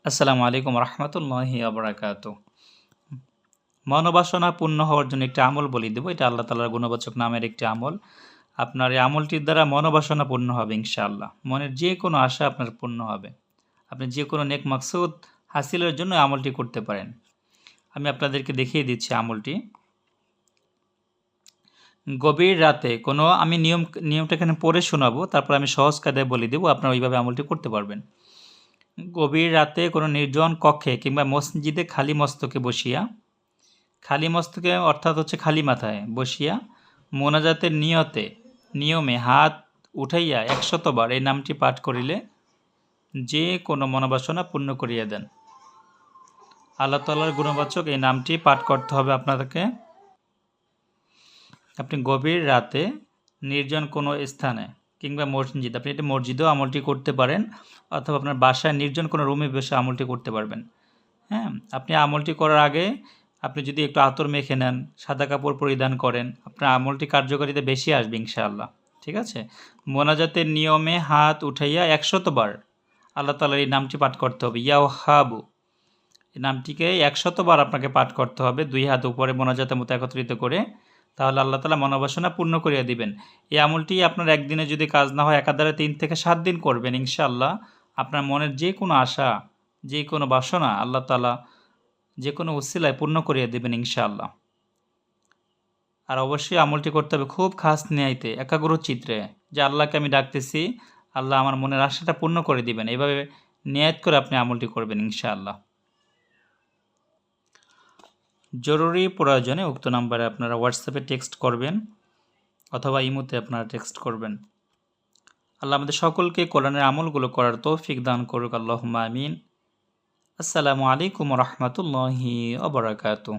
আসসালামু আলাইকুম রহমতুল্লাহি আবরাকাতু। মনোবাসনা পূর্ণ হওয়ার জন্য একটি আমল বলে দেব। এটা আল্লাহ তাআলার গুণবাচক নামের একটি আমল। আপনার এই আমলটির দ্বারা মনোবাসনা পূর্ণ হবে ইনশাআল্লাহ। মনের যে কোনো আশা আপনার পূর্ণ হবে। আপনি যে কোনো নেক মাকসুদ হাসিলের জন্য আমলটি করতে পারেন। আমি আপনাদেরকে দেখিয়ে দিচ্ছি আমলটি। গভীর রাতে আমি নিয়মটা এখানে পড়ে শোনাবো, তারপর আমি সহজ কায়দায় বলে দেবো, আপনারা ওইভাবে আমলটি করতে পারবেন। গভীর রাতে কোনো নির্জন কক্ষে কিংবা মসজিদে খালি মস্তকে অর্থাৎ হচ্ছে খালি মাথায় বসিয়া মোনাজাতের নিয়মে হাত উঠাইয়া 100 বার এই নামটি পাঠ করিলে যে কোনো মনোবাসনা পূর্ণ করিয়া দেন। আল্লাহ তাআলার গুণবাচক এই নামটি পাঠ করতে হবে আপনাদেরকে। আপনি গভীর রাতে নির্জন কোনো স্থানে কিংবা মসজিদ, আপনি এটা মসজিদেও আমলটি করতে পারেন, অথবা আপনার বাসায় নির্জন কোনো রুমে বসে আমলটি করতে পারবেন। হ্যাঁ, আপনি আমলটি করার আগে আপনি যদি একটু আতর মেখে নেন, সাদা কাপড় পরিধান করেন, আপনার আমলটি কার্যকারিতা বেশি আসবে ইনশাআল্লাহ। ঠিক আছে? মোনাজাতের নিয়মে হাত উঠাইয়া 100 বার আল্লাহ তাআলার এই নামটি পাঠ করতে হবে। ইয়া ওয়াহাবু, এই নামটিকে 100 বার আপনাকে পাঠ করতে হবে, 2 হাত উপরে মোনাজাতের মতো একত্রিত করে। তাহলে আল্লাহ তাআলা মনোবাসনা পূর্ণ করিয়া দিবেন। এই আমলটি আপনার একদিনে যদি কাজ না হয়, একাধারে 3 থেকে 7 দিন করবেন ইনশাআল্লাহ। আপনার মনের যে কোনো আশা, যে কোনো বাসনা আল্লাহ তাআলা যে কোনো উসিলায় পূর্ণ করিয়ে দেবেন ইনশাআল্লাহ। আর অবশ্যই আমলটি করতে হবে খুব খাস নিয়াইতে, একাগ্র চিত্রে, যে আল্লাহকে আমি ডাকতেছি, আল্লাহ আমার মনের আশাটা পূর্ণ করে দিবেন। এভাবে নিয়াত করে আপনি আমলটি করবেন ইনশাআল্লাহ। জরুরি প্রয়োজনে উক্ত নাম্বারে আপনারা হোয়াটসঅ্যাপে টেক্সট করবেন অথবা ইমোতে আপনারা টেক্সট করবেন। আল্লাহ আমাদের সকলকে কোরআনের আমলগুলো করার তৌফিক দান করুক, আল্লাহুম্মা আমিন। আসসালামু আলাইকুম রহমতুল্লাহি ওয়া বারাকাতুহু।